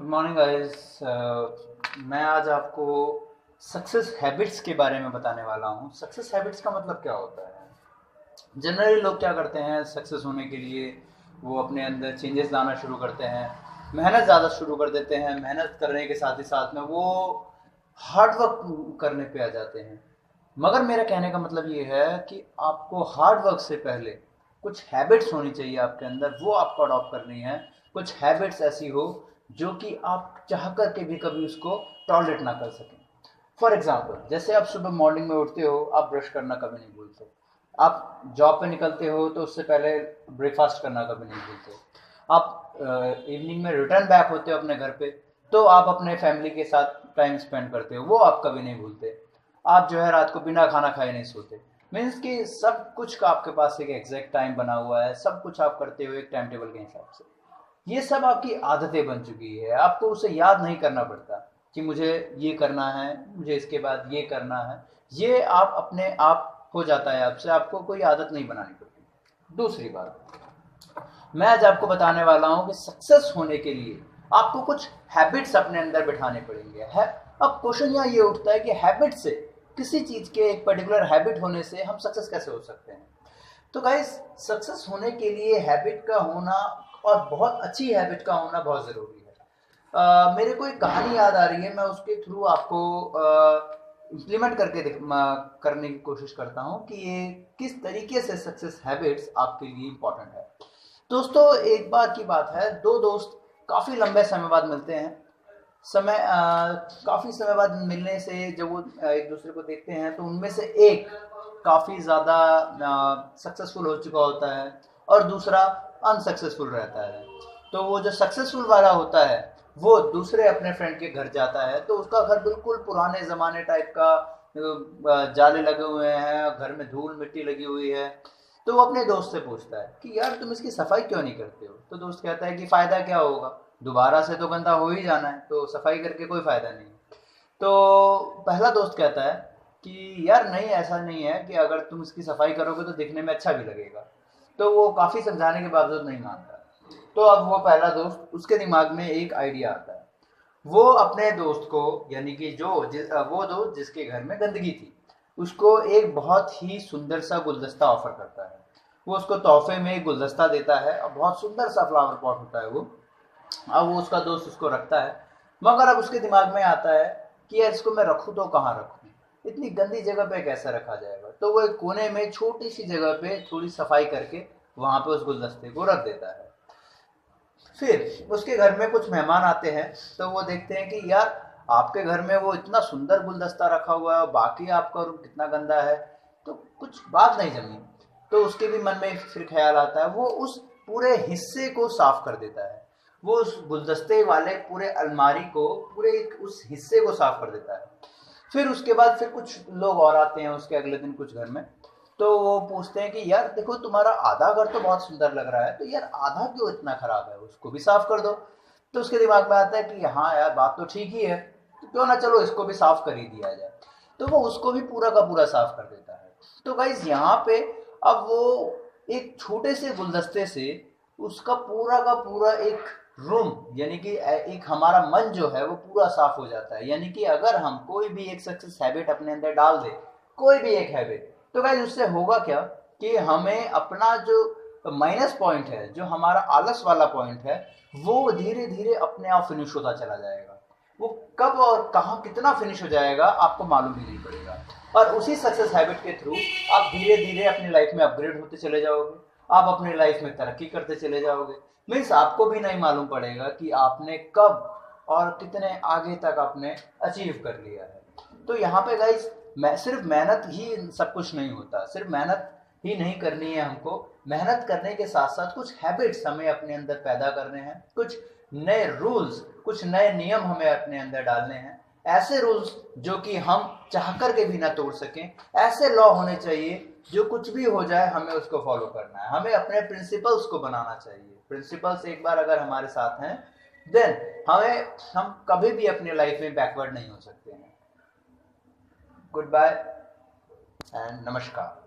Good morning guys. मैं आज आपको सक्सेस हैबिट्स के बारे में बताने वाला हूँ। सक्सेस हैबिट्स का मतलब क्या होता है? जनरली लोग क्या करते हैं, सक्सेस होने के लिए वो अपने अंदर चेंजेस लाना शुरू करते हैं, मेहनत ज़्यादा शुरू कर देते हैं। मेहनत करने के साथ ही साथ में वो हार्ड वर्क करने पे आ जाते हैं। मगर मेरा कहने का मतलब ये है कि आपको हार्ड वर्क से पहले कुछ हैबिट्स होनी चाहिए आपके अंदर, वो आपको अडॉप्ट करनी है। कुछ हैबिट्स ऐसी हो जो कि आप चाह कर के भी कभी उसको टॉलरेट ना कर सकें। फॉर एग्जाम्पल, जैसे आप सुबह मॉर्निंग में उठते हो, आप ब्रश करना कभी नहीं भूलते। आप जॉब पे निकलते हो तो उससे पहले ब्रेकफास्ट करना कभी नहीं भूलते। आप इवनिंग में रिटर्न बैक होते हो अपने घर पे, तो आप अपने फैमिली के साथ टाइम स्पेंड करते हो, वो आप कभी नहीं भूलते। आप जो है रात को बिना खाना खाए नहीं सोते। मीन्स कि सब कुछ का आपके पास एक एग्जैक्ट टाइम बना हुआ है, सब कुछ आप करते हो एक टाइम टेबल के हिसाब से। ये सब आपकी आदतें बन चुकी है, आपको उसे याद नहीं करना पड़ता कि मुझे ये करना है, मुझे इसके बाद ये करना है। ये आप अपने आप हो जाता है आपसे, आपको कोई आदत नहीं बनानी पड़ती। दूसरी बात, मैं आज आपको बताने वाला हूं कि सक्सेस होने के लिए आपको कुछ हैबिट्स अपने अंदर बिठाने पड़ेंगे है। अब क्वेश्चन यहाँ ये उठता है कि हैबिट से, किसी चीज के एक पर्टिकुलर हैबिट होने से हम सक्सेस कैसे हो सकते हैं? तो गाइस, सक्सेस होने के लिए हैबिट का होना, और बहुत अच्छी हैबिट का होना बहुत ज़रूरी है। मेरे को एक कहानी याद आ रही है, मैं उसके थ्रू आपको इम्प्लीमेंट करने की कोशिश करता हूँ कि ये किस तरीके से सक्सेस हैबिट्स आपके लिए इम्पोर्टेंट है। दोस्तों, एक बार की बात है, दो दोस्त काफ़ी लंबे समय बाद मिलते हैं। काफ़ी समय बाद मिलने से जब वो एक दूसरे को देखते हैं तो उनमें से एक काफ़ी ज़्यादा सक्सेसफुल हो चुका होता है और दूसरा अनसक्सेसफुल रहता है। तो वो जो सक्सेसफुल वाला होता है वो दूसरे अपने फ्रेंड के घर जाता है, तो उसका घर बिल्कुल पुराने ज़माने टाइप का, जाले लगे हुए हैं, घर में धूल मिट्टी लगी हुई है। तो वो अपने दोस्त से पूछता है कि यार तुम इसकी सफाई क्यों नहीं करते हो? तो दोस्त कहता है कि फ़ायदा क्या होगा, दोबारा से तो गंदा हो ही जाना है, तो सफाई करके कोई फ़ायदा नहीं। तो पहला दोस्त कहता है कि यार नहीं, ऐसा नहीं है कि अगर तुम इसकी सफाई करोगे तो दिखने में अच्छा भी लगेगा। तो वो काफ़ी समझाने के बावजूद नहीं मानता। तो अब वो पहला दोस्त, उसके दिमाग में एक आइडिया आता है। वो अपने दोस्त को, यानी कि वो दोस्त जिसके घर में गंदगी थी, उसको एक बहुत ही सुंदर सा गुलदस्ता ऑफर करता है। वो उसको तोहफे में एक गुलदस्ता देता है और बहुत सुंदर सा फ्लावर पॉट होता है वो। अब वो उसका दोस्त उसको रखता है, मगर अब उसके दिमाग में आता है कि यार इसको मैं रखूँ तो कहाँ रखूँ, इतनी गंदी जगह पे कैसे रखा जाएगा। तो वो एक कोने में छोटी सी जगह पे थोड़ी सफाई करके वहां पे उस गुलदस्ते को रख देता है। फिर उसके घर में कुछ मेहमान आते हैं, तो वो देखते हैं कि यार आपके घर में वो इतना सुंदर गुलदस्ता रखा हुआ है, बाकी आपका रूम कितना गंदा है। तो कुछ बात नहीं जमी। तो उसके भी मन में फिर ख्याल आता है, वो उस पूरे हिस्से को साफ कर देता है। वो उस गुलदस्ते वाले पूरे अलमारी को, पूरे उस हिस्से को साफ कर देता है। फिर उसके बाद फिर कुछ लोग और आते हैं उसके अगले दिन कुछ घर में। तो वो पूछते हैं कि यार देखो, तुम्हारा आधा घर तो बहुत सुंदर लग रहा है, तो यार आधा क्यों इतना खराब है, उसको भी साफ कर दो। तो उसके दिमाग में आता है कि हाँ यार, बात तो ठीक ही है, तो क्यों ना चलो इसको भी साफ कर ही दिया जाए। तो वो उसको भी पूरा का पूरा साफ कर देता है। तो गाइज यहाँ पे अब वो एक छोटे से गुलदस्ते से उसका पूरा का पूरा एक रूम, यानी कि एक हमारा मन जो है वो पूरा साफ हो जाता है। यानी कि अगर हम कोई भी एक सक्सेस हैबिट अपने अंदर डाल दे, कोई भी एक हैबिट, तो गाइस उससे होगा क्या कि हमें अपना जो माइनस पॉइंट है, जो हमारा आलस वाला पॉइंट है, वो धीरे धीरे अपने आप फिनिश होता चला जाएगा। वो कब और कहाँ कितना फिनिश हो जाएगा आपको मालूम ही नहीं पड़ेगा। और उसी सक्सेस हैबिट के थ्रू आप धीरे धीरे अपनी लाइफ में अपग्रेड होते चले जाओगे, आप अपनी लाइफ में तरक्की करते चले जाओगे। मीन्स आपको भी नहीं मालूम पड़ेगा कि आपने कब और कितने आगे तक आपने अचीव कर लिया है। तो यहाँ पे गाइस, मैं सिर्फ मेहनत ही सब कुछ नहीं होता, सिर्फ मेहनत ही नहीं करनी है हमको। मेहनत करने के साथ साथ कुछ हैबिट्स हमें अपने अंदर पैदा करने हैं, कुछ नए रूल्स, कुछ नए नियम हमें अपने अंदर डालने हैं। ऐसे रूल्स जो कि हम चाह कर के भी ना तोड़ सकें, ऐसे लॉ होने चाहिए जो कुछ भी हो जाए हमें उसको फॉलो करना है, हमें अपने प्रिंसिपल्स को बनाना चाहिए। प्रिंसिपल्स एक बार अगर हमारे साथ हैं, देन हम कभी भी अपने लाइफ में बैकवर्ड नहीं हो सकते हैं। गुड बाय एंड नमस्कार।